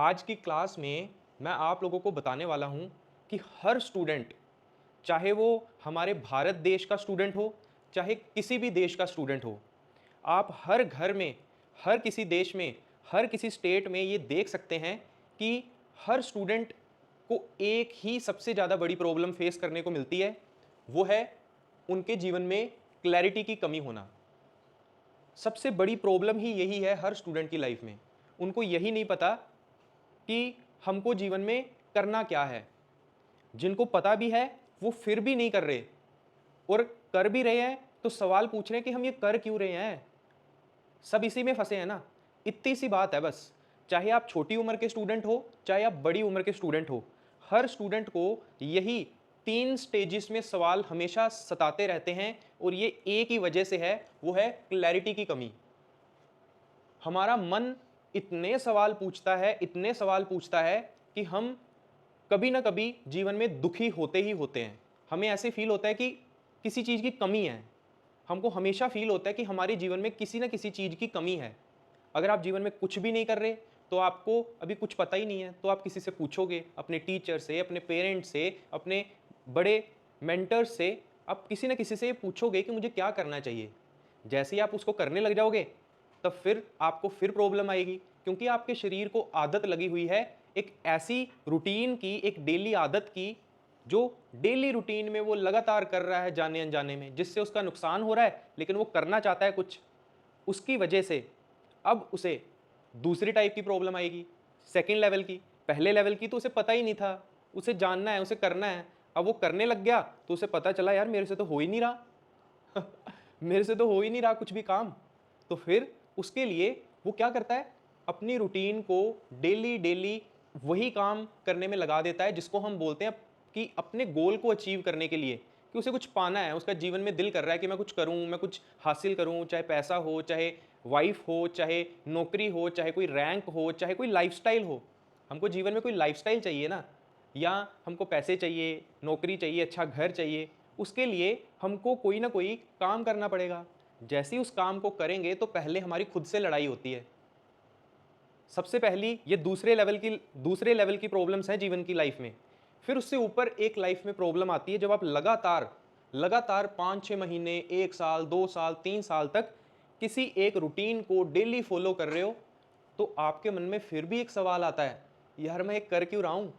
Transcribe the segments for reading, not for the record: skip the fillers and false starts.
आज की क्लास में मैं आप लोगों को बताने वाला हूँ कि हर स्टूडेंट, चाहे वो हमारे भारत देश का स्टूडेंट हो, चाहे किसी भी देश का स्टूडेंट हो, आप हर घर में, हर किसी देश में, हर किसी स्टेट में ये देख सकते हैं कि हर स्टूडेंट को एक ही सबसे ज़्यादा बड़ी प्रॉब्लम फेस करने को मिलती है। वो है उनके जीवन में क्लैरिटी की कमी होना। सबसे बड़ी प्रॉब्लम ही यही है हर स्टूडेंट की लाइफ में। उनको यही नहीं पता कि हमको जीवन में करना क्या है। जिनको पता भी है वो फिर भी नहीं कर रहे, और कर भी रहे हैं तो सवाल पूछ रहे हैं कि हम ये कर क्यों रहे हैं। सब इसी में फंसे हैं ना। इतनी सी बात है बस। चाहे आप छोटी उम्र के स्टूडेंट हो, चाहे आप बड़ी उम्र के स्टूडेंट हो, हर स्टूडेंट को यही 3 स्टेजेस में सवाल हमेशा सताते रहते हैं, और ये एक ही वजह से है, वो है क्लैरिटी की कमी। हमारा मन इतने सवाल पूछता है, इतने सवाल पूछता है कि हम कभी ना कभी जीवन में दुखी होते ही होते हैं। हमें ऐसे फील होता है कि किसी चीज़ की कमी है। हमको हमेशा फील होता है कि हमारे जीवन में किसी ना किसी चीज़ की कमी है। अगर आप जीवन में कुछ भी नहीं कर रहे तो आपको अभी कुछ पता ही नहीं है, तो आप किसी से पूछोगे, अपने टीचर से, अपने पेरेंट्स से, अपने बड़े मेंटर्स से, आप किसी न किसी से पूछोगे कि मुझे क्या करना चाहिए। जैसे ही आप उसको करने लग जाओगे तब फिर आपको फिर प्रॉब्लम आएगी, क्योंकि आपके शरीर को आदत लगी हुई है एक ऐसी रूटीन की, एक डेली आदत की, जो डेली रूटीन में वो लगातार कर रहा है जाने अनजाने में, जिससे उसका नुकसान हो रहा है लेकिन वो करना चाहता है कुछ। उसकी वजह से अब उसे दूसरी टाइप की प्रॉब्लम आएगी, सेकंड लेवल की। पहले लेवल की तो उसे पता ही नहीं था, उसे जानना है, उसे करना है। अब वो करने लग गया तो उसे पता चला यार मेरे से तो हो ही नहीं रहा मेरे से तो हो ही नहीं रहा कुछ भी काम। तो फिर उसके लिए वो क्या करता है, अपनी रूटीन को डेली डेली वही काम करने में लगा देता है, जिसको हम बोलते हैं कि अपने गोल को अचीव करने के लिए, कि उसे कुछ पाना है, उसका जीवन में दिल कर रहा है कि मैं कुछ करूं, मैं कुछ हासिल करूं, चाहे पैसा हो, चाहे वाइफ हो, चाहे नौकरी हो, चाहे कोई रैंक हो, चाहे कोई लाइफस्टाइल हो। हमको जीवन में कोई लाइफस्टाइल चाहिए ना, या हमको पैसे चाहिए, नौकरी चाहिए, अच्छा घर चाहिए। उसके लिए हमको कोई ना कोई काम करना पड़ेगा। जैसे ही उस काम को करेंगे तो पहले हमारी खुद से लड़ाई होती है। सबसे पहली ये दूसरे लेवल की प्रॉब्लम्स हैं जीवन की लाइफ में। फिर उससे ऊपर एक लाइफ में प्रॉब्लम आती है, जब आप लगातार लगातार 5-6 महीने, 1 साल, 2 साल, 3 साल तक किसी एक रूटीन को डेली फॉलो कर रहे हो, तो आपके मन में फिर भी एक सवाल आता है, यार मैं ये कर क्यों रहा हूं।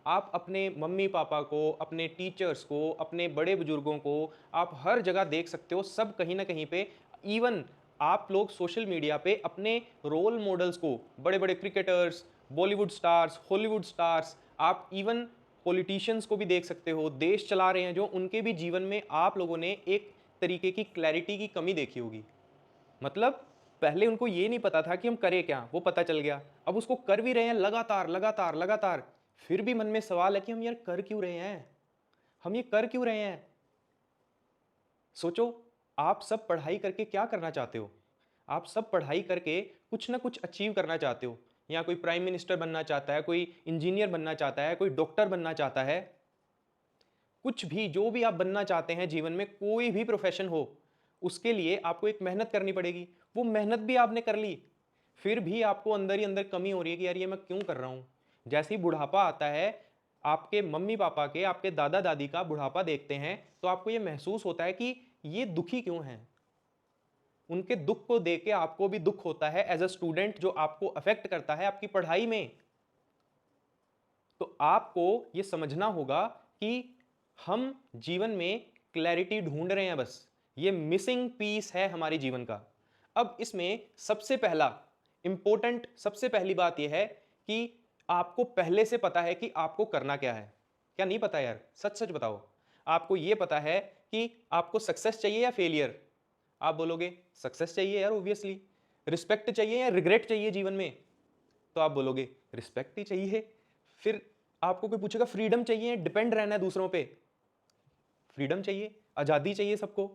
आप अपने मम्मी पापा को, अपने टीचर्स को, अपने बड़े बुजुर्गों को आप हर जगह देख सकते हो, सब कहीं ना कहीं पे। इवन आप लोग सोशल मीडिया पे अपने रोल मॉडल्स को, बड़े बड़े cricketers, Bollywood stars, Hollywood stars, आप इवन पॉलिटिशियंस को भी देख सकते हो, देश चला रहे हैं जो, उनके भी जीवन में आप लोगों ने एक तरीके की क्लैरिटी की कमी देखी होगी। मतलब पहले उनको ये नहीं पता था कि हम करें क्या, वो पता चल गया। अब उसको कर भी रहे हैं लगातार लगातार लगातार, फिर भी मन में सवाल है कि हम यार कर क्यों रहे हैं, हम ये कर क्यों रहे हैं। सोचो, आप सब पढ़ाई करके क्या करना चाहते हो। आप सब पढ़ाई करके कुछ ना कुछ अचीव करना चाहते हो। या कोई प्राइम मिनिस्टर बनना चाहता है, कोई इंजीनियर बनना चाहता है, कोई डॉक्टर बनना चाहता है। कुछ भी, जो भी आप बनना चाहते हैं जीवन में, कोई भी प्रोफेशन हो, उसके लिए आपको एक मेहनत करनी पड़ेगी। वो मेहनत भी आपने कर ली, फिर भी आपको अंदर ही अंदर कमी हो रही है कि यार ये मैं क्यों कर रहा हूं। जैसे ही बुढ़ापा आता है, आपके मम्मी पापा के, आपके दादा दादी का बुढ़ापा देखते हैं, तो आपको ये महसूस होता है कि ये दुखी क्यों हैं। उनके दुख को देख के आपको भी दुख होता है एज अ स्टूडेंट, जो आपको अफेक्ट करता है आपकी पढ़ाई में। तो आपको यह समझना होगा कि हम जीवन में क्लैरिटी ढूंढ रहे हैं, बस ये मिसिंग पीस है हमारे जीवन का। अब इसमें सबसे पहला इंपॉर्टेंट, सबसे पहली बात यह है कि आपको पहले से पता है कि आपको करना क्या है। क्या नहीं पता यार, सच सच बताओ। आपको यह पता है कि आपको सक्सेस चाहिए या फेलियर। आप बोलोगे सक्सेस चाहिए यार, ऑब्वियसली। रिस्पेक्ट चाहिए या रिग्रेट चाहिए जीवन में, तो आप बोलोगे रिस्पेक्ट ही चाहिए। फिर आपको कोई पूछेगा फ्रीडम चाहिए, डिपेंड रहना है दूसरों पे, फ्रीडम चाहिए, आजादी चाहिए सबको।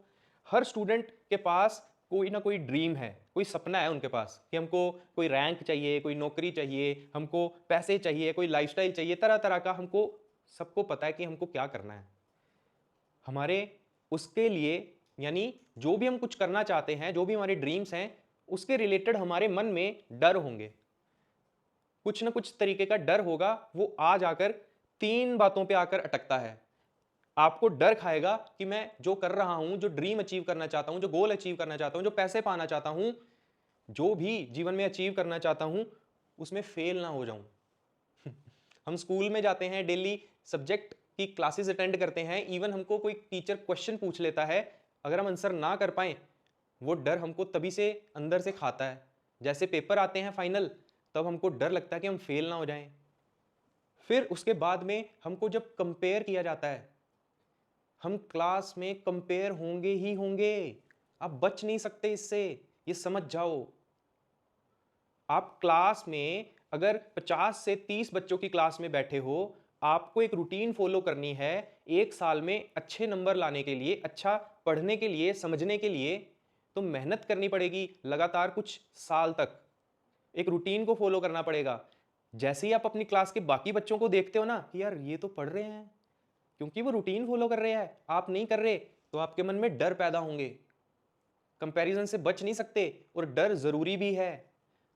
हर स्टूडेंट के पास कोई ना कोई ड्रीम है, कोई सपना है उनके पास कि हमको कोई रैंक चाहिए, कोई नौकरी चाहिए, हमको पैसे चाहिए, कोई लाइफस्टाइल चाहिए, तरह तरह का। हमको सबको पता है कि हमको क्या करना है। हमारे उसके लिए, यानी जो भी हम कुछ करना चाहते हैं, जो भी हमारे ड्रीम्स हैं, उसके रिलेटेड हमारे मन में डर होंगे। कुछ ना कुछ तरीके का डर होगा, वो आज आकर 3 बातों पे आकर अटकता है। आपको डर खाएगा कि मैं जो कर रहा हूं, जो ड्रीम अचीव करना चाहता हूं, जो गोल अचीव करना चाहता हूं, जो पैसे पाना चाहता हूं, जो भी जीवन में अचीव करना चाहता हूं, उसमें फेल ना हो जाऊं। हम स्कूल में जाते हैं, डेली सब्जेक्ट की क्लासेस अटेंड करते हैं, इवन हमको कोई टीचर क्वेश्चन पूछ लेता है, अगर हम आंसर ना कर पाए, वो डर हमको तभी से अंदर से खाता है। जैसे पेपर आते हैं फाइनल, तब हमको डर लगता है कि हम फेल ना हो जाएं। फिर उसके बाद में हमको जब कंपेयर किया जाता है, हम क्लास में कंपेयर होंगे ही होंगे, आप बच नहीं सकते इससे, ये समझ जाओ। आप क्लास में अगर 50 से 30 बच्चों की क्लास में बैठे हो, आपको एक रूटीन फॉलो करनी है, एक साल में अच्छे नंबर लाने के लिए, अच्छा पढ़ने के लिए, समझने के लिए, तो मेहनत करनी पड़ेगी लगातार कुछ साल तक। एक रूटीन को फॉलो करना पड़ेगा। जैसे ही आप अपनी क्लास के बाकी बच्चों को देखते हो ना कि यार ये तो पढ़ रहे हैं, क्योंकि वो रूटीन फॉलो कर रहे हैं, आप नहीं कर रहे, तो आपके मन में डर पैदा होंगे। कंपैरिजन से बच नहीं सकते, और डर जरूरी भी है।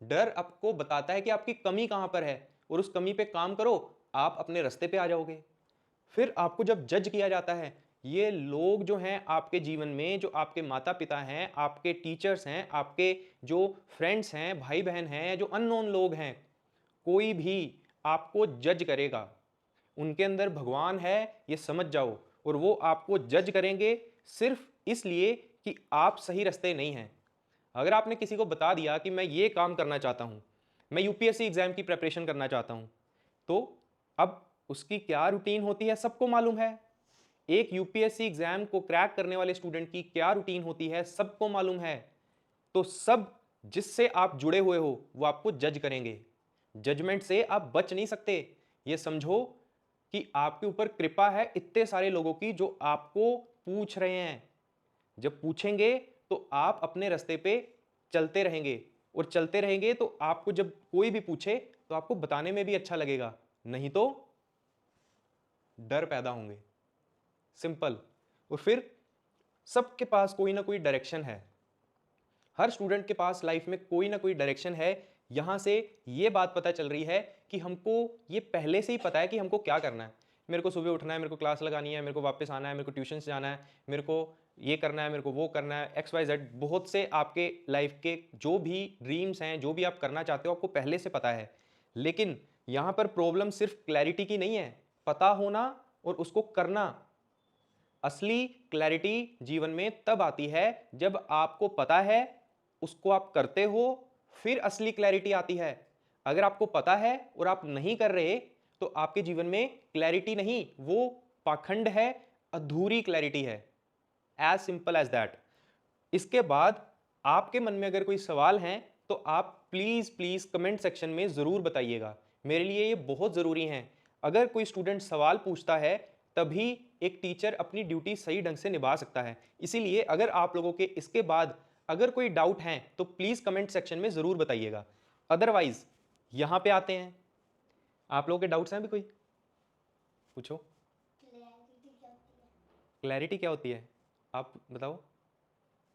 डर आपको बताता है कि आपकी कमी कहां पर है, और उस कमी पे काम करो, आप अपने रास्ते पे आ जाओगे। फिर आपको जब जज किया जाता है, ये लोग जो हैं आपके जीवन में, जो आपके माता पिता हैं, आपके टीचर्स हैं, आपके जो फ्रेंड्स हैं, भाई बहन हैं, जो अननोन लोग हैं, कोई भी आपको जज करेगा, उनके अंदर भगवान है, ये समझ जाओ। और वो आपको जज करेंगे सिर्फ इसलिए कि आप सही रास्ते नहीं हैं। अगर आपने किसी को बता दिया कि मैं ये काम करना चाहता हूं, मैं यूपीएससी एग्जाम की प्रिपरेशन करना चाहता हूं, तो अब उसकी क्या रूटीन होती है सबको मालूम है। एक यूपीएससी एग्जाम को क्रैक करने वाले स्टूडेंट की क्या रूटीन होती है सबको मालूम है। तो सब जिससे आप जुड़े हुए हो वो आपको जज करेंगे। जजमेंट से आप बच नहीं सकते। ये समझो कि आपके ऊपर कृपा है इतने सारे लोगों की जो आपको पूछ रहे हैं। जब पूछेंगे तो आप अपने रास्ते पे चलते रहेंगे, और चलते रहेंगे तो आपको जब कोई भी पूछे तो आपको बताने में भी अच्छा लगेगा, नहीं तो डर पैदा होंगे। सिंपल। और फिर सबके पास कोई ना कोई डायरेक्शन है। हर स्टूडेंट के पास लाइफ में कोई ना कोई डायरेक्शन है। यहां से ये बात पता चल रही है कि हमको ये पहले से ही पता है कि हमको क्या करना है। मेरे को सुबह उठना है, मेरे को क्लास लगानी है, मेरे को वापस आना है, मेरे को ट्यूशन से जाना है, मेरे को ये करना है, मेरे को वो करना है, एक्स वाई जेड। बहुत से आपके लाइफ के जो भी ड्रीम्स हैं, जो भी आप करना चाहते हो, आपको पहले से पता है। लेकिन यहाँ पर प्रॉब्लम सिर्फ क्लैरिटी की नहीं है, पता होना और उसको करना। असली क्लैरिटी जीवन में तब आती है जब आपको पता है, उसको आप करते हो, फिर असली क्लैरिटी आती है। अगर आपको पता है और आप नहीं कर रहे, तो आपके जीवन में क्लैरिटी नहीं, वो पाखंड है, अधूरी क्लैरिटी है। As simple as that. इसके बाद आपके मन में अगर कोई सवाल हैं, तो आप प्लीज प्लीज कमेंट सेक्शन में जरूर बताइएगा। मेरे लिए ये बहुत जरूरी है। अगर कोई स्टूडेंट सवाल पूछता है, तभी एक टीचर अपनी ड्यूटी सही ढंग से निभा सकता है। इसीलिए अगर आप लोगों के इसके बाद अगर कोई डाउट है, तो प्लीज कमेंट सेक्शन में जरूर बताइएगा। अदरवाइज यहां पे आते हैं। आप लोगों के डाउट्स हैं भी कोई? पूछो। क्लैरिटी क्या होती है? आप बताओ।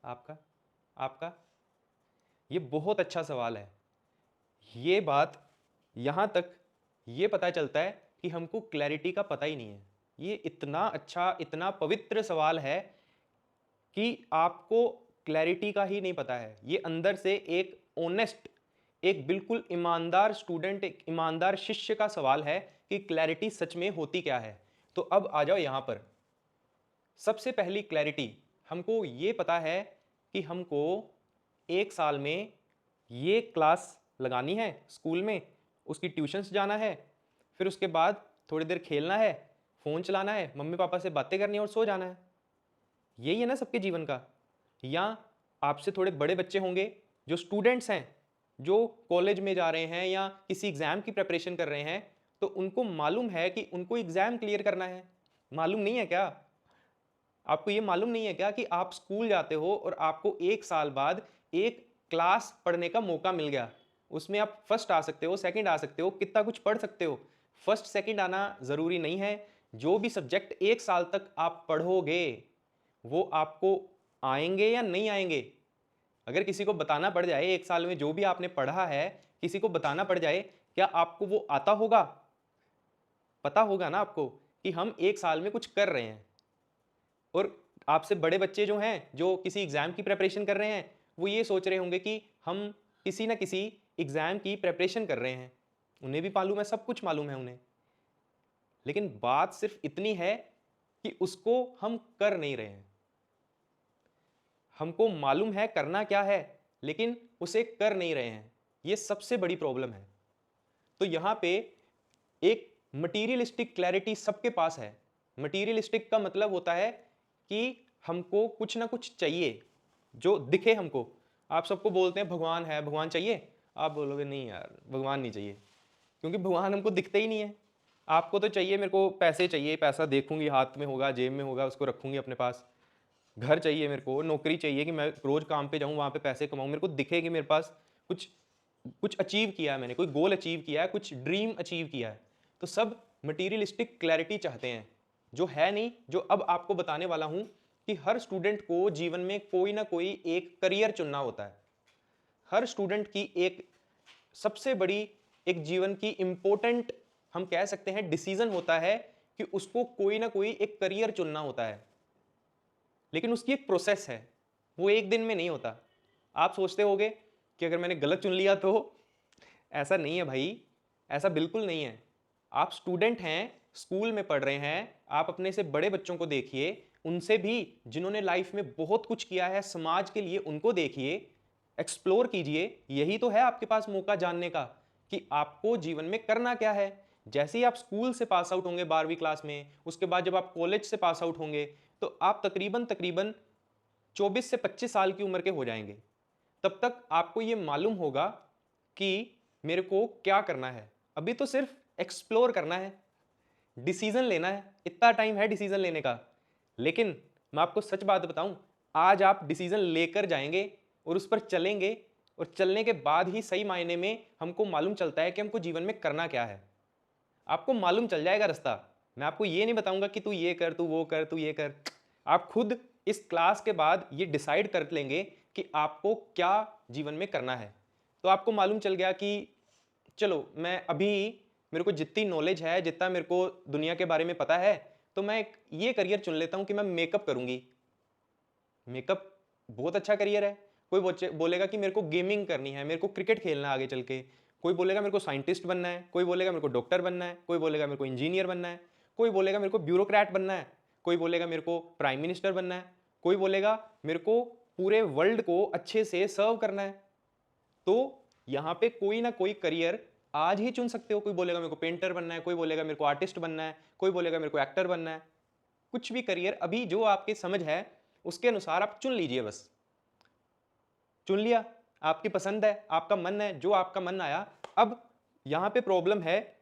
आपका आपका ये बहुत अच्छा सवाल है। ये बात यहाँ तक ये पता चलता है कि हमको क्लैरिटी का पता ही नहीं है। ये इतना अच्छा, इतना पवित्र सवाल है कि आपको क्लैरिटी का ही नहीं पता है। ये अंदर से एक ऑनेस्ट, एक बिल्कुल ईमानदार स्टूडेंट, एक ईमानदार शिष्य का सवाल है कि क्लैरिटी सच में होती क्या है। तो अब आ जाओ यहाँ पर। सबसे पहली क्लैरिटी, हमको ये पता है कि हमको एक साल में ये क्लास लगानी है स्कूल में, उसकी ट्यूशन्स जाना है, फिर उसके बाद थोड़ी देर खेलना है, फ़ोन चलाना है, मम्मी पापा से बातें करनी है और सो जाना है। यही है ना सबके जीवन का। या आपसे थोड़े बड़े बच्चे होंगे जो स्टूडेंट्स हैं, जो कॉलेज में जा रहे हैं या किसी एग्ज़ाम की प्रिपरेशन कर रहे हैं, तो उनको मालूम है कि उनको एग्ज़ाम क्लियर करना है। मालूम नहीं है क्या? आपको ये मालूम नहीं है क्या कि आप स्कूल जाते हो और आपको एक साल बाद एक क्लास पढ़ने का मौका मिल गया, उसमें आप फर्स्ट आ सकते हो, सेकंड आ सकते हो, कितना कुछ पढ़ सकते हो। फर्स्ट सेकंड आना ज़रूरी नहीं है। जो भी सब्जेक्ट एक साल तक आप पढ़ोगे, वो आपको आएंगे या नहीं आएंगे। अगर किसी को बताना पड़ जाए एक साल में जो भी आपने पढ़ा है, किसी को बताना पड़ जाए क्या आपको वो आता होगा? पता होगा ना आपको कि हम 1 साल में कुछ कर रहे हैं। और आपसे बड़े बच्चे जो हैं, जो किसी एग्ज़ाम की प्रिपरेशन कर रहे हैं, वो ये सोच रहे होंगे कि हम किसी न किसी एग्ज़ाम की प्रिपरेशन कर रहे हैं। उन्हें भी मालूम है, सब कुछ मालूम है उन्हें। लेकिन बात सिर्फ़ इतनी है कि उसको हम कर नहीं रहे हैं। हमको मालूम है करना क्या है, लेकिन उसे कर नहीं रहे हैं। ये सबसे बड़ी प्रॉब्लम है। तो यहाँ पे एक मटीरियलिस्टिक क्लैरिटी सबके पास है। मटीरियलिस्टिक का मतलब होता है कि हमको कुछ ना कुछ चाहिए जो दिखे हमको। आप सबको बोलते हैं भगवान है, भगवान चाहिए? आप बोलोगे नहीं यार, भगवान नहीं चाहिए, क्योंकि भगवान हमको दिखते ही नहीं है। आपको तो चाहिए, मेरे को पैसे चाहिए, पैसा देखूंगी हाथ में होगा, जेब में होगा, उसको रखूंगी अपने पास। घर चाहिए, मेरे को नौकरी चाहिए कि मैं रोज काम पे जाऊं, वहां पे पैसे कमाऊं, मेरे को दिखे कि मेरे पास कुछ कुछ अचीव किया है, मैंने कोई गोल अचीव किया है, कुछ ड्रीम अचीव किया है। तो सब मटीरियलिस्टिक क्लैरिटी चाहते हैं, जो है नहीं। जो अब आपको बताने वाला हूं कि हर स्टूडेंट को जीवन में कोई ना कोई एक करियर चुनना होता है। हर स्टूडेंट की एक सबसे बड़ी, एक जीवन की इंपॉर्टेंट, हम कह सकते हैं डिसीजन होता है कि उसको कोई ना कोई एक करियर चुनना होता है। लेकिन उसकी एक प्रोसेस है, वो एक दिन में नहीं होता। आप सोचते होगे कि अगर मैंने गलत चुन लिया तो? ऐसा नहीं है भाई, ऐसा बिल्कुल नहीं है। आप स्टूडेंट हैं, स्कूल में पढ़ रहे हैं, आप अपने से बड़े बच्चों को देखिए, उनसे भी जिन्होंने लाइफ में बहुत कुछ किया है समाज के लिए, उनको देखिए, एक्सप्लोर कीजिए। यही तो है आपके पास मौका जानने का कि आपको जीवन में करना क्या है। जैसे ही आप स्कूल से पास आउट होंगे 12वीं क्लास में, उसके बाद जब आप कॉलेज से पास आउट होंगे, तो आप तकरीबन तकरीबन 24 से 25 साल की उम्र के हो जाएंगे। तब तक आपको ये मालूम होगा कि मेरे को क्या करना है। अभी तो सिर्फ एक्सप्लोर करना है, डिसीजन लेना है, इतना टाइम है डिसीजन लेने का। लेकिन मैं आपको सच बात बताऊं, आज आप डिसीजन लेकर जाएंगे और उस पर चलेंगे, और चलने के बाद ही सही मायने में हमको मालूम चलता है कि हमको जीवन में करना क्या है। आपको मालूम चल जाएगा रास्ता। मैं आपको ये नहीं बताऊंगा कि तू ये कर, तू वो कर, तू ये कर। आप खुद इस क्लास के बाद ये डिसाइड कर लेंगे कि आपको क्या जीवन में करना है। तो आपको मालूम चल गया कि चलो, मैं अभी, मेरे को जितनी नॉलेज है, जितना मेरे को दुनिया के बारे में पता है, तो मैं एक ये करियर चुन लेता हूं कि मैं मेकअप करूंगी। मेकअप बहुत अच्छा करियर है। कोई बोलेगा कि मेरे को गेमिंग करनी है, मेरे को क्रिकेट खेलना है आगे चल के। कोई बोलेगा मेरे को साइंटिस्ट बनना है, कोई बोलेगा मेरे को डॉक्टर बनना है, कोई बोलेगा मेरे को इंजीनियर बनना है, कोई बोलेगा मेरे को ब्यूरोक्रेट बनना है, कोई बोलेगा मेरे को प्राइम मिनिस्टर बनना है, कोई बोलेगा मेरे को पूरे वर्ल्ड को अच्छे से सर्व करना है। तो यहाँ पे कोई ना कोई करियर आज ही चुन सकते हो। कोई बोलेगा मेरे को पेंटर बनना है, कोई बोलेगा मेरे को आर्टिस्ट बनना है, कोई बोलेगा मेरे को एक्टर बनना है। कुछ भी करियर अभी जो आपकी समझ है उसके अनुसार आप चुन लीजिए। बस चुन लिया, आपकी पसंद है, आपका मन है, जो आपका मन आया। अब यहां पे प्रॉब्लम है,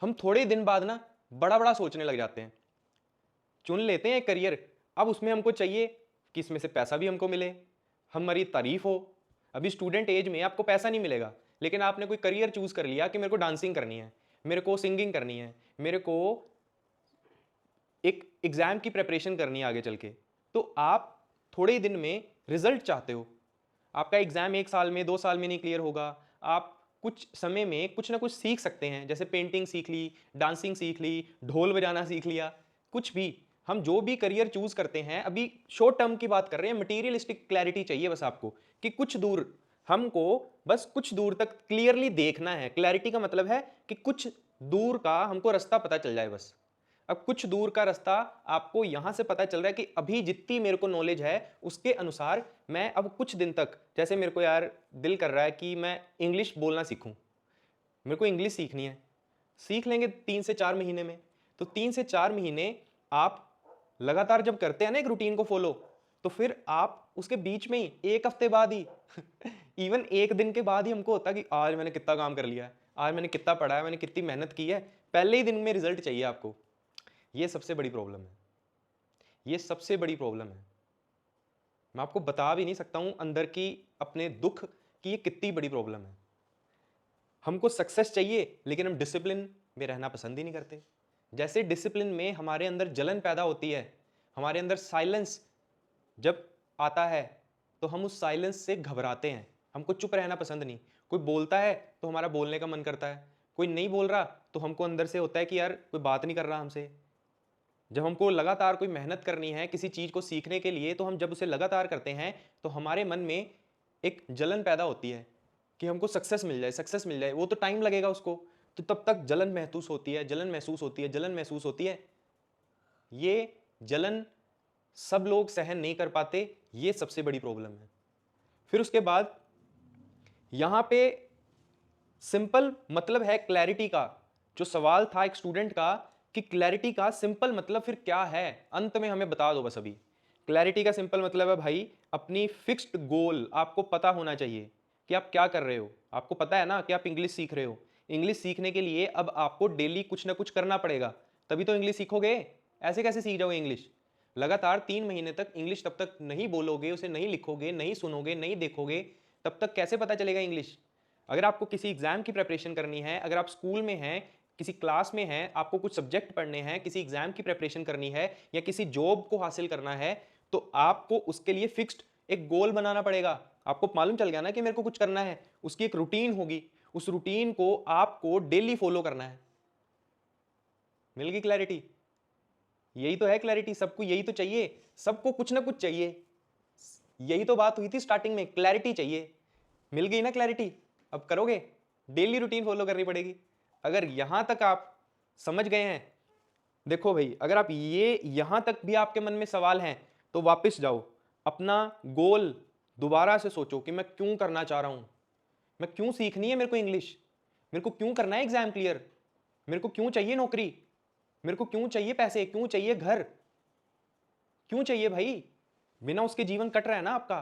हम थोड़े दिन बाद ना बड़ा बड़ा सोचने लग जाते हैं। चुन लेते हैं एक करियर, अब उसमें हमको चाहिए कि इसमें से पैसा भी हमको मिले, हमारी तारीफ हो। अभी स्टूडेंट एज में आपको पैसा नहीं मिलेगा, लेकिन आपने कोई करियर चूज कर लिया कि मेरे को डांसिंग करनी है, मेरे को सिंगिंग करनी है, मेरे को एक एग्जाम की प्रिपरेशन करनी है आगे चल के। तो आप थोड़े ही दिन में रिजल्ट चाहते हो। आपका एग्जाम 1 साल में 2 साल में नहीं क्लियर होगा। आप कुछ समय में कुछ ना कुछ सीख सकते हैं, जैसे पेंटिंग सीख ली, डांसिंग सीख ली, ढोल बजाना सीख लिया। कुछ भी, हम जो भी करियर चूज करते हैं, अभी शॉर्ट टर्म की बात कर रहे हैं। मटीरियलिस्टिक क्लैरिटी चाहिए बस आपको कि कुछ दूर, हमको बस कुछ दूर तक क्लियरली देखना है। क्लैरिटी का मतलब है कि कुछ दूर का हमको रास्ता पता चल जाए बस। अब कुछ दूर का रास्ता आपको यहां से पता चल रहा है कि अभी जितनी मेरे को नॉलेज है उसके अनुसार मैं अब कुछ दिन तक, जैसे मेरे को यार दिल कर रहा है कि मैं इंग्लिश बोलना सीखूं, मेरे को इंग्लिश सीखनी है, सीख लेंगे 3 से 4 महीने में। तो 3 से 4 महीने आप लगातार जब करते हैं ना एक रूटीन को फॉलो, तो फिर आप उसके बीच में ही 1 हफ्ते बाद ही इवन 1 दिन के बाद ही हमको होता है कि आज मैंने कितना काम कर लिया है, आज मैंने कितना पढ़ा है, मैंने कितनी मेहनत की है। पहले ही दिन में रिजल्ट चाहिए आपको। ये सबसे बड़ी प्रॉब्लम है, ये सबसे बड़ी प्रॉब्लम है। मैं आपको बता भी नहीं सकता हूं अंदर की अपने दुख कि ये कितनी बड़ी प्रॉब्लम है। हमको सक्सेस चाहिए, लेकिन हम डिसिप्लिन में रहना पसंद ही नहीं करते। जैसे डिसिप्लिन में हमारे अंदर जलन पैदा होती है, हमारे अंदर साइलेंस जब आता है, तो हम उस साइलेंस से घबराते हैं, हमको चुप रहना पसंद नहीं। कोई बोलता है तो हमारा बोलने का मन करता है, कोई नहीं बोल रहा तो हमको अंदर से होता है कि यार कोई बात नहीं कर रहा हमसे। जब हमको लगातार कोई मेहनत करनी है किसी चीज़ को सीखने के लिए, तो हम जब उसे लगातार करते हैं तो हमारे मन में एक जलन पैदा होती है कि हमको सक्सेस मिल जाए, सक्सेस मिल जाए। वो तो टाइम लगेगा उसको, तो तब तक जलन महसूस होती है, जलन महसूस होती है, जलन महसूस होती है। ये जलन सब लोग सहन नहीं कर पाते, ये सबसे बड़ी प्रॉब्लम है। फिर उसके बाद यहां पे सिंपल मतलब है क्लैरिटी का। जो सवाल था एक स्टूडेंट का कि क्लैरिटी का सिंपल मतलब फिर क्या है, अंत में हमें बता दो बस। अभी क्लैरिटी का सिंपल मतलब है भाई अपनी फिक्स्ड गोल आपको पता होना चाहिए कि आप क्या कर रहे हो। आपको पता है ना कि आप इंग्लिश सीख रहे हो, इंग्लिश सीखने के लिए अब आपको डेली कुछ ना कुछ करना पड़ेगा, तभी तो इंग्लिश सीखोगे। ऐसे कैसे सीख जाओगे इंग्लिश? लगातार 3 महीने तक इंग्लिश तब तक नहीं बोलोगे, उसे नहीं लिखोगे, नहीं सुनोगे, नहीं देखोगे, तब तक कैसे पता चलेगा इंग्लिश? अगर आपको किसी एग्जाम की प्रिपरेशन करनी है, अगर आप स्कूल में हैं, किसी क्लास में हैं, आपको कुछ सब्जेक्ट पढ़ने हैं, किसी एग्जाम की प्रिपरेशन करनी है या किसी जॉब को हासिल करना है, तो आपको उसके लिए फिक्स्ड एक गोल बनाना पड़ेगा। आपको मालूम चल गया ना कि मेरे को कुछ करना है, उसकी एक रूटीन होगी, उस रूटीन को आपको डेली फॉलो करना है। मिल गई क्लैरिटी? यही तो है क्लैरिटी, सबको यही तो चाहिए, सबको कुछ ना कुछ चाहिए। यही तो बात हुई थी स्टार्टिंग में, क्लैरिटी चाहिए। मिल गई ना क्लैरिटी? अब करोगे, डेली रूटीन फॉलो करनी पड़ेगी। अगर यहां तक आप समझ गए हैं, देखो भाई, अगर आप ये यहां तक भी आपके मन में सवाल हैं तो वापस जाओ, अपना गोल दोबारा से सोचो कि मैं क्यों करना चाह रहा हूं, मैं क्यों सीखनी है मेरे को इंग्लिश, मेरे को क्यों करना है एग्जाम क्लियर, मेरे को क्यों चाहिए नौकरी, मेरे को क्यों चाहिए पैसे, क्यों चाहिए घर, क्यों चाहिए भाई? बिना उसके जीवन कट रहा है ना आपका।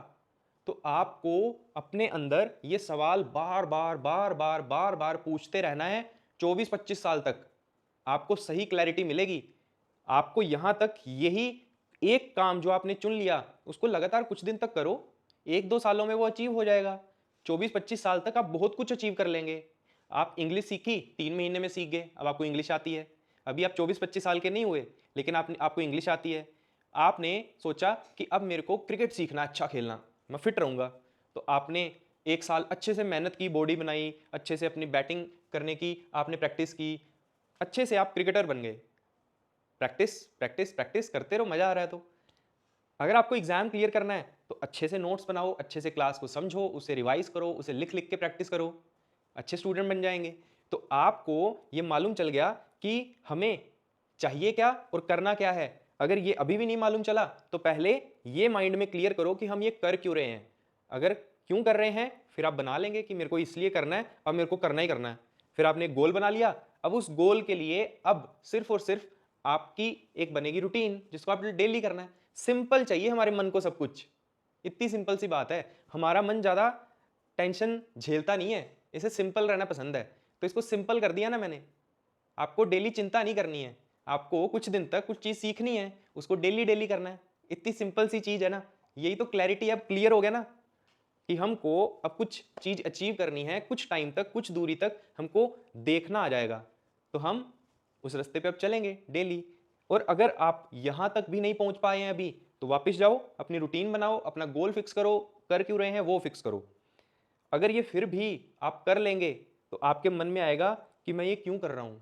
तो आपको अपने अंदर ये सवाल बार बार बार बार बार बार पूछते रहना है 24-25 साल तक, आपको सही क्लैरिटी मिलेगी। आपको यहां तक यही एक काम जो आपने चुन लिया उसको लगातार कुछ दिन तक करो, 1-2 सालों में वो अचीव हो जाएगा। 24-25 साल तक आप बहुत कुछ अचीव कर लेंगे। आप इंग्लिश सीखी, 3 महीने में सीख गए, अब आपको इंग्लिश आती है। अभी आप 24-25 साल के नहीं हुए, लेकिन आपको इंग्लिश आती है। आपने सोचा कि अब मेरे को क्रिकेट सीखना, अच्छा खेलना, मैं फिट रहूंगा, तो आपने 1 साल अच्छे से मेहनत की, बॉडी बनाई, अच्छे से अपनी बैटिंग करने की आपने प्रैक्टिस की, अच्छे से आप क्रिकेटर बन गए। प्रैक्टिस प्रैक्टिस प्रैक्टिस करते रहो, मजा आ रहा है तो। अगर आपको एग्जाम क्लियर करना है तो अच्छे से नोट्स बनाओ, अच्छे से क्लास को समझो, उसे रिवाइज करो, उसे लिख लिख के प्रैक्टिस करो, अच्छे स्टूडेंट बन जाएंगे। तो आपको ये मालूम चल गया कि हमें चाहिए क्या और करना क्या है। अगर ये अभी भी नहीं मालूम चला तो पहले ये माइंड में क्लियर करो कि हम ये कर क्यों रहे हैं। अगर क्यों कर रहे हैं फिर आप बना लेंगे कि मेरे को इसलिए करना है और मेरे को करना ही करना है। फिर आपने एक गोल बना लिया, अब उस गोल के लिए अब सिर्फ और सिर्फ आपकी एक बनेगी रूटीन जिसको आप डेली करना है। सिंपल चाहिए हमारे मन को सब कुछ, इतनी सिंपल सी बात है। हमारा मन ज्यादा टेंशन झेलता नहीं है, इसे सिंपल रहना पसंद है, तो इसको सिंपल कर दिया ना मैंने। आपको डेली चिंता नहीं करनी है, आपको कुछ दिन तक कुछ चीज सीखनी है, उसको डेली डेली करना है। इतनी सिंपल सी चीज है ना, यही तो क्लैरिटी अब क्लियर हो गया ना कि हमको अब कुछ चीज अचीव करनी है, कुछ टाइम तक, कुछ दूरी तक हमको देखना आ जाएगा, तो हम उस रास्ते पे अब चलेंगे डेली। और अगर आप यहां तक भी नहीं पहुंच पाए हैं अभी, तो वापस जाओ, अपनी रूटीन बनाओ, अपना गोल फिक्स करो, कर क्यों रहे हैं वो फिक्स करो। अगर ये फिर भी आप कर लेंगे तो आपके मन में आएगा कि मैं ये क्यों कर रहा हूं,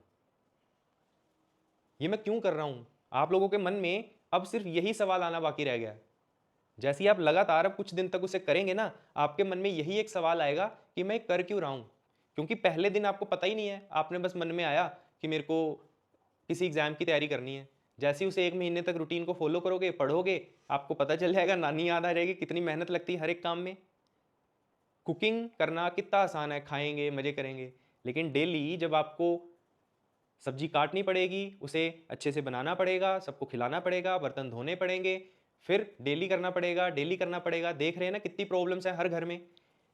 ये मैं क्यों कर रहा हूं। आप लोगों के मन में अब सिर्फ यही सवाल आना बाकी रह गया है। जैसे ही आप लगातार अब कुछ दिन तक उसे करेंगे ना, आपके मन में यही एक सवाल आएगा कि मैं कर क्यों रहा हूं। क्योंकि पहले दिन आपको पता ही नहीं है, आपने बस मन में आया कि मेरे को किसी एग्जाम की तैयारी करनी है। जैसे ही उसे 1 महीने तक रूटीन को फॉलो करोगे, पढ़ोगे, आपको पता चल जाएगा, नानी याद आ जाएगी कितनी मेहनत लगती है हर एक काम में। कुकिंग करना कितना आसान है, खाएंगे मजे करेंगे, लेकिन डेली जब आपको सब्जी काटनी पड़ेगी, उसे अच्छे से बनाना पड़ेगा, सबको खिलाना पड़ेगा, बर्तन धोने पड़ेंगे, फिर डेली करना पड़ेगा, डेली करना पड़ेगा। देख रहे हैं ना कितनी प्रॉब्लम्स है हर घर में।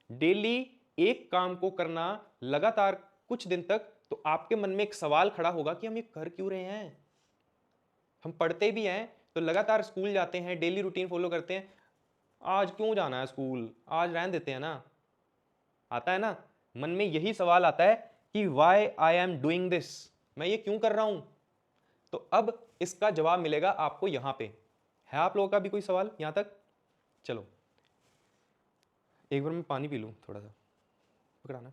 डेली एक काम को करना लगातार कुछ दिन तक, तो आपके मन में एक सवाल खड़ा होगा कि हम ये कर क्यों रहे हैं। हम पढ़ते भी हैं तो लगातार स्कूल जाते हैं, डेली रूटीन फॉलो करते हैं, आज क्यों जाना है स्कूल, आज रहने देते हैं ना। आता है ना, मन में यही सवाल आता है कि why I am doing this, मैं ये क्यों कर रहा हूं। तो अब इसका जवाब मिलेगा आपको यहां पे। है आप लोगों का भी कोई सवाल यहां तक? चलो एक बार मैं पानी पी लूं थोड़ा सा। पकड़ाना।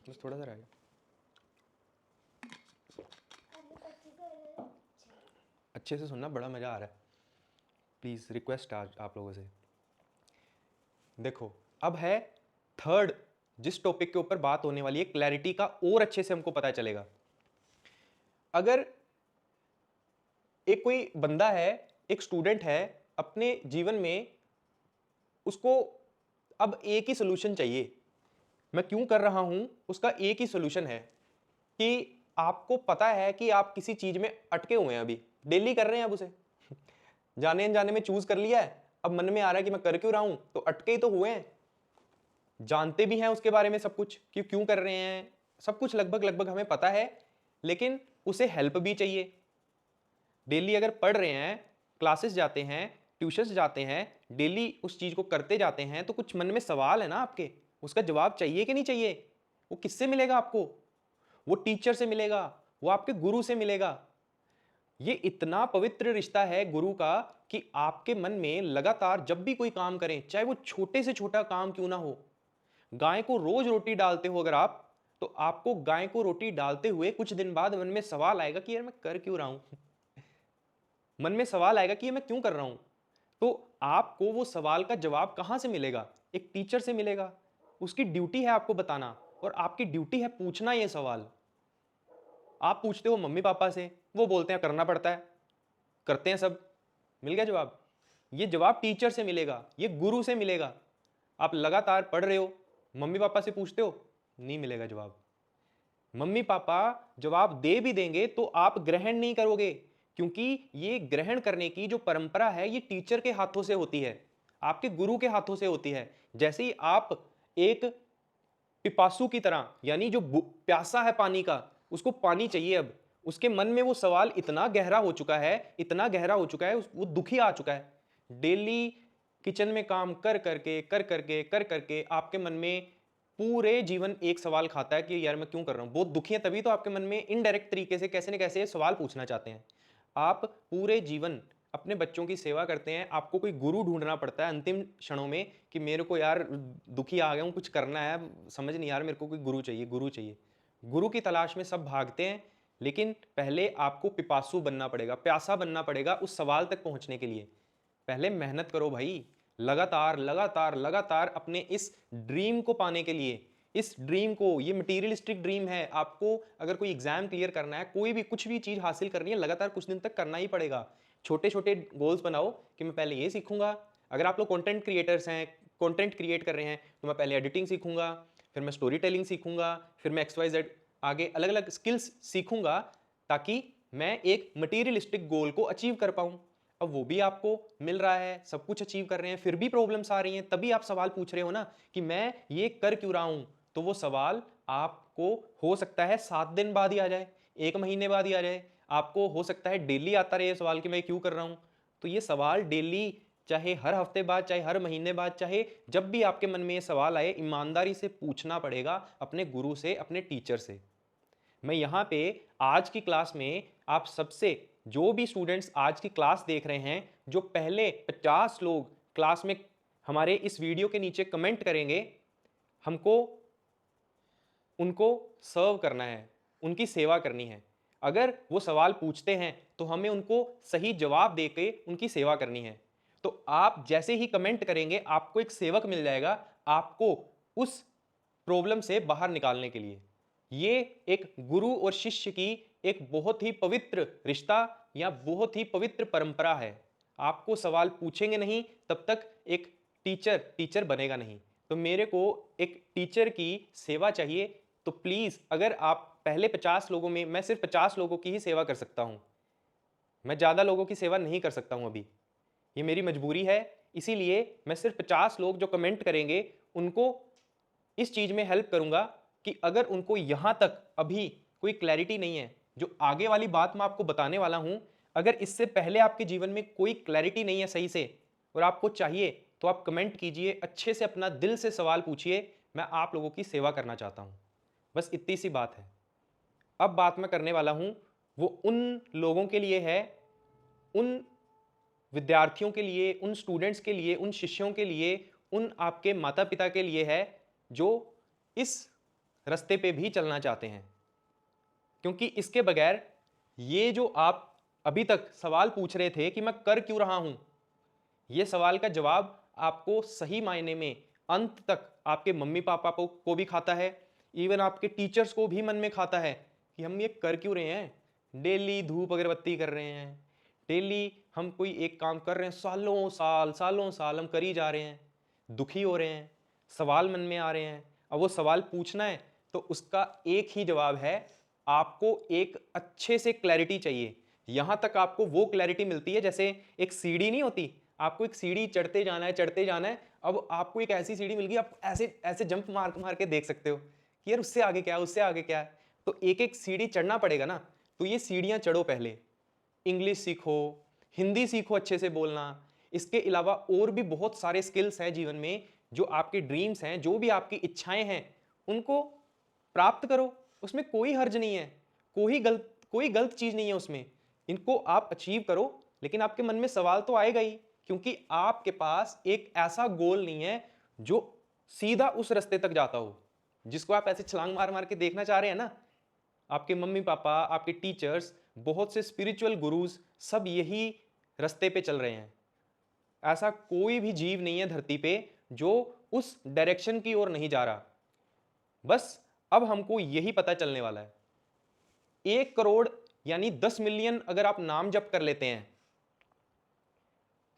बस थोड़ा सा रहेगा। अच्छे से सुनना, बड़ा मज़ा आ रहा है। प्लीज़ रिक्वेस्ट आज आप लोगों से। देखो अब है थर्ड, जिस टॉपिक के ऊपर बात होने वाली है, क्लैरिटी का और अच्छे से हमको पता चलेगा। अगर एक कोई बंदा है, एक स्टूडेंट है, अपने जीवन में उसको अब एक ही सोल्यूशन चाहिए, मैं क्यों कर रहा हूं, उसका एक ही सोल्यूशन है कि आपको पता है कि आप किसी चीज में अटके हुए हैं, अभी डेली कर रहे हैं, अब उसे जाने अनजाने में चूज कर लिया है, अब मन में आ रहा है कि मैं कर क्यों रहा हूं, तो अटके ही तो हुए हैं। जानते भी हैं उसके बारे में सब कुछ कि क्यों कर रहे हैं, सब कुछ लगभग लगभग हमें पता है, लेकिन उसे हेल्प भी चाहिए। डेली अगर पढ़ रहे हैं, क्लासेस जाते हैं, ट्यूशंस जाते हैं, डेली उस चीज को करते जाते हैं, तो कुछ मन में सवाल है ना आपके, उसका जवाब चाहिए कि नहीं चाहिए। वो किससे मिलेगा आपको? वो टीचर से मिलेगा, वो आपके गुरु से मिलेगा। ये इतना पवित्र रिश्ता है गुरु का कि आपके मन में लगातार जब भी कोई काम करें, चाहे वो छोटे से छोटा काम क्यों ना हो, गाय को रोज रोटी डालते हो अगर आप, तो आपको गाय को रोटी डालते हुए कुछ दिन बाद मन में सवाल आएगा कि यार मैं कर क्यों रहा हूं। मन में सवाल आएगा कि ये मैं क्यों कर रहा हूं। तो आपको वो सवाल का जवाब कहां से मिलेगा? एक टीचर से मिलेगा। उसकी ड्यूटी है आपको बताना, और आपकी ड्यूटी है पूछना ये सवाल। आप पूछते हो मम्मी पापा से, वो बोलते हैं करना पड़ता है, करते हैं सब, मिल गया जवाब। ये जवाब टीचर से मिलेगा, ये गुरु से मिलेगा। आप लगातार पढ़ रहे हो, मम्मी पापा से पूछते हो, नहीं मिलेगा जवाब। मम्मी पापा जवाब दे भी देंगे तो आप ग्रहण नहीं करोगे, क्योंकि ये ग्रहण करने की जो परंपरा है ये टीचर के हाथों से होती है, आपके गुरु के हाथों से होती है। जैसे ही आप एक पिपासु की तरह, यानी जो प्यासा है पानी का, उसको पानी चाहिए, अब उसके मन में वो सवाल इतना गहरा हो चुका है, इतना गहरा हो चुका है, वो दुखी आ चुका है। डेली किचन में काम कर करके आपके मन में पूरे जीवन एक सवाल खाता है कि यार मैं क्यों कर रहा हूं। बहुत दुखी है, तभी तो आपके मन में इनडायरेक्ट तरीके से कैसे न कैसे सवाल पूछना चाहते हैं। आप पूरे जीवन अपने बच्चों की सेवा करते हैं, आपको कोई गुरु ढूंढना पड़ता है अंतिम क्षणों में कि मेरे को यार दुखी आ गया हूं, कुछ करना है, समझ नहीं यार, मेरे को कोई गुरु चाहिए, गुरु चाहिए। गुरु की तलाश में सब भागते हैं, लेकिन पहले आपको पिपासु बनना पड़ेगा, प्यासा बनना पड़ेगा उस सवाल तक पहुंचने के लिए। पहले मेहनत करो भाई, लगातार लगातार लगातार अपने इस ड्रीम को पाने के लिए। इस ड्रीम को, ये मटीरियलिस्टिक ड्रीम है, आपको अगर कोई एग्जाम क्लियर करना है, कोई भी कुछ भी चीज हासिल करनी है, लगातार कुछ दिन तक करना ही पड़ेगा। छोटे छोटे गोल्स बनाओ कि मैं पहले ये सीखूंगा। अगर आप लोग कंटेंट क्रिएटर्स हैं, कंटेंट क्रिएट कर रहे हैं, तो मैं पहले एडिटिंग सीखूंगा, फिर मैं स्टोरी टेलिंग सीखूंगा, फिर मैं XYZ आगे अलग अलग स्किल्स सीखूंगा, ताकि मैं एक मटीरियलिस्टिक गोल को अचीव कर पाऊं। अब वो भी आपको मिल रहा है, सब कुछ अचीव कर रहे हैं, फिर भी प्रॉब्लम्स आ रही हैं, तभी आप सवाल पूछ रहे हो ना कि मैं ये कर क्यों रहा हूं। तो वो सवाल आपको हो सकता है 7 दिन बाद ही आ जाए, 1 महीने बाद ही आ जाए, आपको हो सकता है डेली आता रहे सवाल कि मैं क्यों कर रहा हूं। तो ये सवाल डेली, चाहे हर हफ्ते बाद, चाहे हर महीने बाद, चाहे जब भी आपके मन में ये सवाल आए, ईमानदारी से पूछना पड़ेगा अपने गुरु से, अपने टीचर से। मैं यहाँ पे आज की क्लास में आप सबसे, जो भी स्टूडेंट्स आज की क्लास देख रहे हैं, जो पहले 50 लोग क्लास में हमारे इस वीडियो के नीचे कमेंट करेंगे, हमको उनको सर्व करना है, उनकी सेवा करनी है। अगर वो सवाल पूछते हैं तो हमें उनको सही जवाब देके उनकी सेवा करनी है। तो आप जैसे ही कमेंट करेंगे, आपको एक सेवक मिल जाएगा, आपको उस प्रॉब्लम से बाहर निकालने के लिए। ये एक गुरु और शिष्य की एक बहुत ही पवित्र रिश्ता या बहुत ही पवित्र परंपरा है। आपको सवाल पूछेंगे नहीं तब तक एक टीचर टीचर बनेगा नहीं। तो मेरे को एक टीचर की सेवा चाहिए, तो प्लीज़ अगर आप पहले 50 लोगों में, मैं सिर्फ 50 लोगों की ही सेवा कर सकता हूँ, मैं ज़्यादा लोगों की सेवा नहीं कर सकता हूँ अभी, ये मेरी मजबूरी है। इसीलिए मैं सिर्फ 50 लोग जो कमेंट करेंगे उनको इस चीज़ में हेल्प करूँगा कि अगर उनको यहाँ तक अभी कोई क्लैरिटी नहीं है, जो आगे वाली बात मैं आपको बताने वाला हूँ, अगर इससे पहले आपके जीवन में कोई क्लैरिटी नहीं है सही से और आपको चाहिए, तो आप कमेंट कीजिए, अच्छे से अपना दिल से सवाल पूछिए, मैं आप लोगों की सेवा करना चाहता हूँ। बस इतनी सी बात है। अब बात मैं करने वाला हूँ वो उन लोगों के लिए है, उन विद्यार्थियों के लिए, उन स्टूडेंट्स के लिए, उन शिष्यों के लिए, उन आपके माता पिता के लिए है जो इस रास्ते पे भी चलना चाहते हैं। क्योंकि इसके बगैर ये जो आप अभी तक सवाल पूछ रहे थे कि मैं कर क्यों रहा हूं, ये सवाल का जवाब आपको सही मायने में अंत तक आपके मम्मी पापा को भी खाता है, इवन आपके टीचर्स को भी मन में खाता है कि हम ये कर क्यों रहे हैं। डेली धूप अगरबत्ती कर रहे हैं, डेली हम कोई एक काम कर रहे हैं, सालों साल हम कर ही जा रहे हैं, दुखी हो रहे हैं, सवाल मन में आ रहे हैं। अब वो सवाल पूछना है तो उसका एक ही जवाब है, आपको एक अच्छे से क्लैरिटी चाहिए। यहां तक आपको वो क्लैरिटी मिलती है जैसे एक सीढ़ी नहीं होती, आपको एक सीढ़ी चढ़ते जाना है, चढ़ते जाना है। अब आपको एक ऐसी सीढ़ी मिल गई, आप ऐसे ऐसे जंप मार मार के देख सकते हो कि यार उससे आगे क्या है, उससे आगे क्या है। तो एक एक सीढ़ी चढ़ना पड़ेगा ना, तो ये सीढ़ियां चढ़ो पहले। इंग्लिश सीखो, हिंदी सीखो अच्छे से बोलना। इसके अलावा और भी बहुत सारे स्किल्स हैं जीवन में, जो आपके ड्रीम्स हैं, जो भी आपकी इच्छाएं हैं, उनको प्राप्त करो। उसमें कोई हर्ज नहीं है, कोई गलत चीज नहीं है उसमें। इनको आप अचीव करो, लेकिन आपके मन में सवाल तो आएगा ही, क्योंकि आपके पास एक ऐसा गोल नहीं है जो सीधा उस रास्ते तक जाता हो, जिसको आप ऐसे छलांग मार मार के देखना चाह रहे हैं ना। आपके मम्मी पापा, आपके टीचर्स, बहुत से स्पिरिचुअल गुरुज, सब यही रास्ते पे चल रहे हैं। ऐसा कोई भी जीव नहीं है धरती पे जो उस डायरेक्शन की ओर नहीं जा रहा। बस अब हमको यही पता चलने वाला है। 1 करोड़ यानी 10 मिलियन अगर आप नाम जप कर लेते हैं,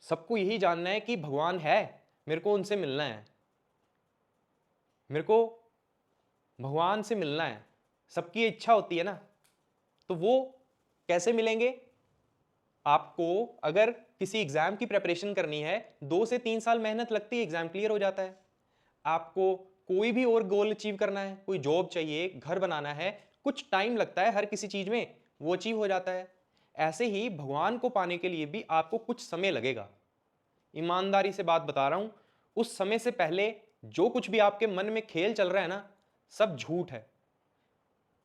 सबको यही जानना है कि भगवान है, मेरे को उनसे मिलना है, मेरे को भगवान से मिलना है। सबकी इच्छा होती है ना, तो वो कैसे मिलेंगे? आपको अगर किसी एग्जाम की प्रिपरेशन करनी है, 2 से 3 साल मेहनत लगती है, एग्जाम क्लियर हो जाता है। आपको कोई भी और गोल अचीव करना है, कोई जॉब चाहिए, घर बनाना है, कुछ टाइम लगता है हर किसी चीज में, वो अचीव हो जाता है। ऐसे ही भगवान को पाने के लिए भी आपको कुछ समय लगेगा। ईमानदारी से बात बता रहा हूं, उस समय से पहले जो कुछ भी आपके मन में खेल चल रहा है ना, सब झूठ है।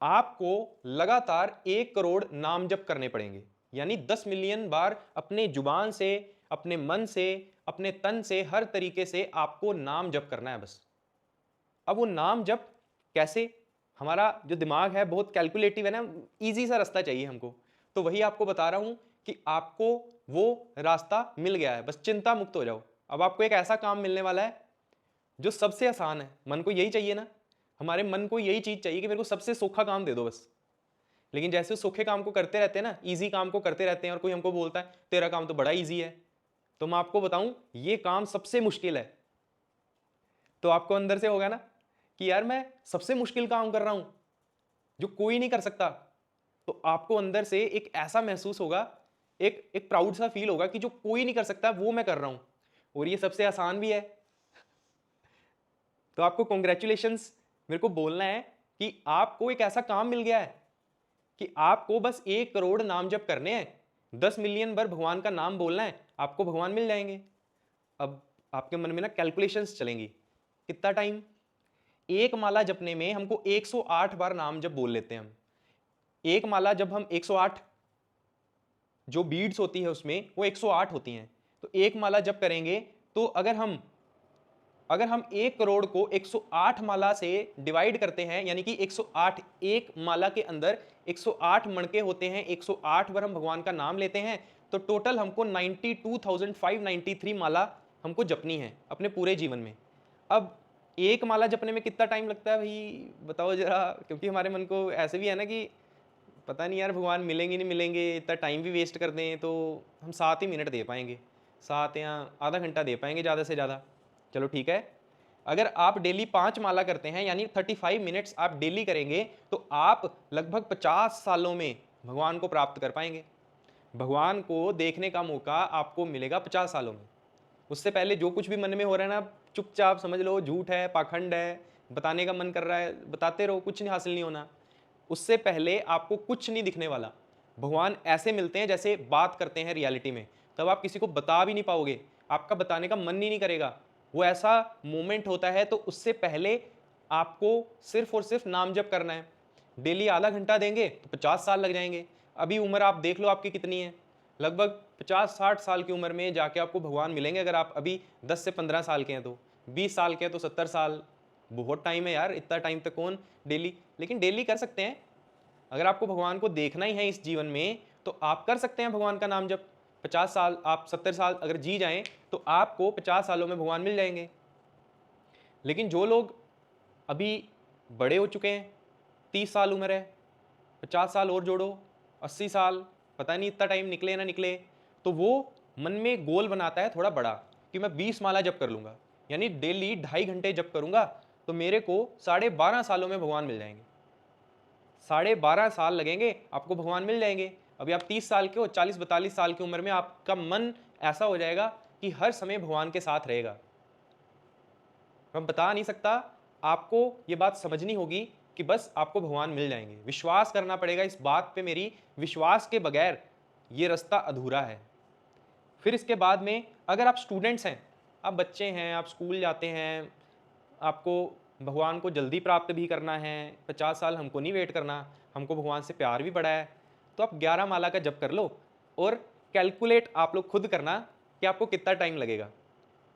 आपको लगातार 1 करोड़ नाम जप करने पड़ेंगे, यानी 10 मिलियन बार अपने जुबान से, अपने मन से, अपने तन से, हर तरीके से आपको नाम जप करना है बस। अब वो नाम जप कैसे? हमारा जो दिमाग है बहुत कैलकुलेटिव है ना, इजी सा रास्ता चाहिए हमको। तो वही आपको बता रहा हूं कि आपको वो रास्ता मिल गया है, बस चिंता मुक्त हो जाओ। अब आपको एक ऐसा काम मिलने वाला है जो सबसे आसान है। मन को यही चाहिए ना, हमारे मन को यही चीज चाहिए कि मेरे को सबसे सौखा काम दे दो बस। लेकिन जैसे उस सौखे काम को करते रहते हैं ना, इजी काम को करते रहते हैं, और कोई हमको बोलता है तेरा काम तो बड़ा इजी है, तो मैं आपको बताऊं ये काम सबसे मुश्किल है। तो आपको अंदर से होगा ना कि यार मैं सबसे मुश्किल काम कर रहा हूं जो कोई नहीं कर सकता। तो आपको अंदर से एक ऐसा महसूस होगा, एक एक प्राउड सा फील होगा कि जो कोई नहीं कर सकता वो मैं कर रहा हूं, और ये सबसे आसान भी है। तो आपको कॉन्ग्रेचुलेशंस मेरे को बोलना है कि आपको एक ऐसा काम मिल गया है कि आपको बस 1 करोड़ नाम जप करने हैं, 10 मिलियन बार भगवान का नाम बोलना है, आपको भगवान मिल जाएंगे। अब आपके मन में ना कैलकुलेशंस चलेंगी, कितना टाइम? एक माला जपने में हमको 108 बार नाम जप बोल लेते हैं हम। एक माला जब हम 108 जो बीड्स होती है उसमें वो 108 होती हैं, तो एक माला जप करेंगे तो अगर हम 1 करोड़ को 108 माला से डिवाइड करते हैं, यानी कि 108, एक माला के अंदर 108 मणके होते हैं, 108 बार हम भगवान का नाम लेते हैं, तो टोटल हमको 92,593 माला हमको जपनी है अपने पूरे जीवन में। अब एक माला जपने में कितना टाइम लगता है भाई, बताओ जरा? क्योंकि हमारे मन को ऐसे भी है ना कि पता नहीं यार भगवान मिलेंगे नहीं मिलेंगे, इतना टाइम भी वेस्ट कर दें तो हम 7 ही मिनट दे पाएंगे, 7 या आधा घंटा दे पाएंगे ज़्यादा से ज़्यादा। चलो ठीक है, अगर आप डेली 5 माला करते हैं, यानी 35 मिनट्स आप डेली करेंगे, तो आप लगभग 50 सालों में भगवान को प्राप्त कर पाएंगे। भगवान को देखने का मौका आपको मिलेगा 50 सालों में। उससे पहले जो कुछ भी मन में हो रहा है ना, चुपचाप समझ लो झूठ है, पाखंड है, बताने का मन कर रहा है बताते रहो, कुछ नहीं हासिल नहीं होना। उससे पहले आपको कुछ नहीं दिखने वाला। भगवान ऐसे मिलते हैं जैसे बात करते हैं रियलिटी में, तब आप किसी को बता भी नहीं पाओगे, आपका बताने का मन ही नहीं करेगा। वो ऐसा मोमेंट होता है। तो उससे पहले आपको सिर्फ और सिर्फ नाम जप करना है। डेली आधा घंटा देंगे तो 50 साल लग जाएंगे। अभी उम्र आप देख लो आपकी कितनी है, लगभग 50-60 साल की उम्र में जाके आपको भगवान मिलेंगे। अगर आप अभी 10 से 15 साल के हैं तो, 20 साल के हैं तो 70 साल बहुत टाइम है यार, इतना टाइम तक कौन डेली, लेकिन डेली कर सकते हैं। अगर आपको भगवान को देखना ही है इस जीवन में तो आप कर सकते हैं भगवान का नाम जप। 50 साल, आप 70 साल अगर जी जाएं तो आपको 50 सालों में भगवान मिल जाएंगे। लेकिन जो लोग अभी बड़े हो चुके हैं, 30 साल उम्र है, 50 साल और जोड़ो, 80 साल, पता नहीं इतना टाइम निकले ना निकले, तो वो मन में गोल बनाता है थोड़ा बड़ा कि मैं 20 माला जप कर लूँगा, यानी डेली 2.5 घंटे जप करूँगा तो मेरे को 12.5 सालों में भगवान मिल जाएंगे। 12.5 साल लगेंगे, आपको भगवान मिल जाएंगे। अभी आप 30 साल के हो, 40-42 साल की उम्र में आपका मन ऐसा हो जाएगा कि हर समय भगवान के साथ रहेगा। मैं बता नहीं सकता, आपको ये बात समझनी होगी कि बस आपको भगवान मिल जाएंगे, विश्वास करना पड़ेगा इस बात पे मेरी, विश्वास के बगैर ये रास्ता अधूरा है। फिर इसके बाद में अगर आप स्टूडेंट्स हैं, आप बच्चे हैं, आप स्कूल जाते हैं, आपको भगवान को जल्दी प्राप्त भी करना है, 50 साल हमको नहीं वेट करना, हमको भगवान से प्यार भी बड़ा है, तो आप 11 माला का जप कर लो और कैलकुलेट आप लोग खुद करना कि आपको कितना टाइम लगेगा,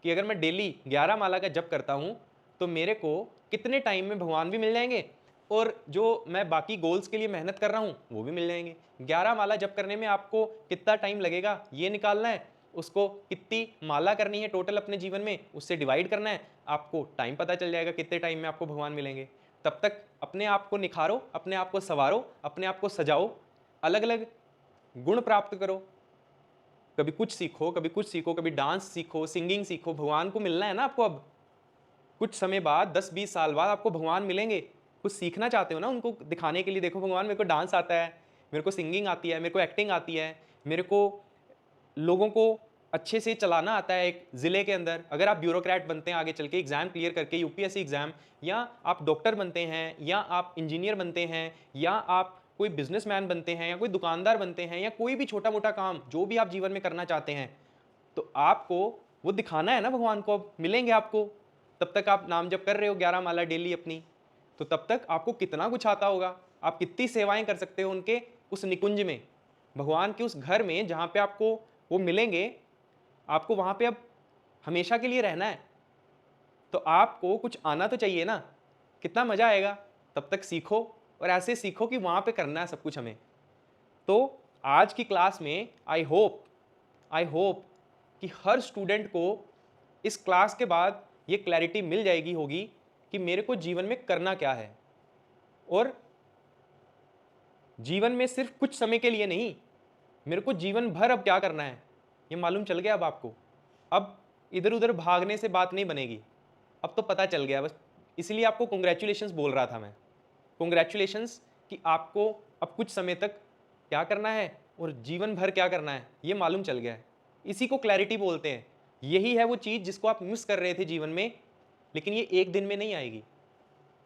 कि अगर मैं डेली 11 माला का जप करता हूँ तो मेरे को कितने टाइम में भगवान भी मिल जाएंगे और जो मैं बाकी गोल्स के लिए मेहनत कर रहा हूँ वो भी मिल जाएंगे। 11 माला जप करने में आपको कितना टाइम लगेगा ये निकालना है, उसको कितनी माला करनी है टोटल अपने जीवन में उससे डिवाइड करना है, आपको टाइम पता चल जाएगा कितने टाइम में आपको भगवान मिलेंगे। तब तक अपने आप को निखारो, अपने आप को संवारो, अपने आप को सजाओ, अलग अलग गुण प्राप्त करो, कभी कुछ सीखो, कभी कुछ सीखो, कभी डांस सीखो, सिंगिंग सीखो। भगवान को मिलना है ना आपको, अब कुछ समय बाद 10-20 साल बाद आपको भगवान मिलेंगे, कुछ सीखना चाहते हो ना उनको दिखाने के लिए, देखो भगवान मेरे को डांस आता है, मेरे को सिंगिंग आती है, मेरे को एक्टिंग आती है, मेरे को लोगों को अच्छे से चलाना आता है एक ज़िले के अंदर। अगर आप ब्यूरोक्रेट बनते हैं आगे चल के एग्ज़ाम क्लियर करके, यूपीएससी एग्ज़ाम, या आप डॉक्टर बनते हैं, या आप इंजीनियर बनते हैं, या आप कोई बिजनेसमैन बनते हैं, या कोई दुकानदार बनते हैं, या कोई भी छोटा मोटा काम जो भी आप जीवन में करना चाहते हैं, तो आपको वो दिखाना है ना भगवान को, अब मिलेंगे आपको। तब तक आप नाम जप कर रहे हो 11 माला डेली अपनी, तो तब तक आपको कितना कुछ आता होगा, आप कितनी सेवाएं कर सकते हो उनके उस निकुंज में, भगवान के उस घर में जहाँ पे आपको वो मिलेंगे। आपको वहाँ पे अब हमेशा के लिए रहना है तो आपको कुछ आना तो चाहिए ना, कितना मज़ा आएगा। तब तक सीखो और ऐसे सीखो कि वहाँ पे करना है सब कुछ हमें। तो आज की क्लास में आई होप कि हर स्टूडेंट को इस क्लास के बाद ये क्लैरिटी मिल जाएगी होगी कि मेरे को जीवन में करना क्या है, और जीवन में सिर्फ कुछ समय के लिए नहीं, मेरे को जीवन भर अब क्या करना है ये मालूम चल गया अब आपको। अब इधर उधर भागने से बात नहीं बनेगी, अब तो पता चल गया बस। इसलिए आपको कॉन्ग्रेचुलेशंस बोल रहा था मैं, कॉन्ग्रेचुलेशंस कि आपको अब कुछ समय तक क्या करना है और जीवन भर क्या करना है ये मालूम चल गया है। इसी को क्लैरिटी बोलते हैं। यही है वो चीज़ जिसको आप मिस कर रहे थे जीवन में, लेकिन ये एक दिन में नहीं आएगी।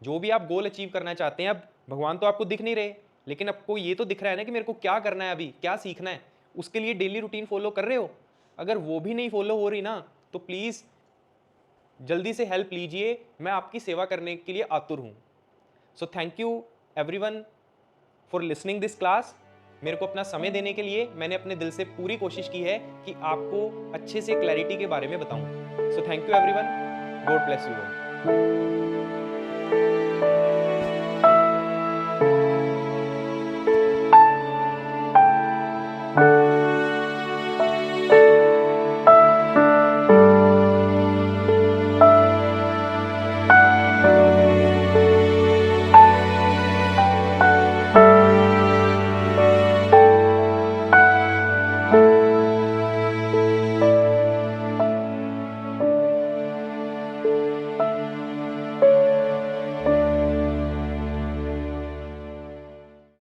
जो भी आप गोल अचीव करना चाहते हैं, अब भगवान तो आपको दिख नहीं रहे, लेकिन आपको ये तो दिख रहा है ना कि मेरे को क्या करना है, अभी क्या सीखना है, उसके लिए डेली रूटीन फॉलो कर रहे हो। अगर वो भी नहीं फॉलो हो रही ना तो प्लीज़ जल्दी से हेल्प लीजिए, मैं आपकी सेवा करने के लिए आतुर हूँ। So thank you everyone for listening this class. मेरे को अपना समय देने के लिए मैंने अपने दिल से पूरी कोशिश की है कि आपको अच्छे से क्लैरिटी के बारे में बताऊं। So thank you everyone, God bless you all.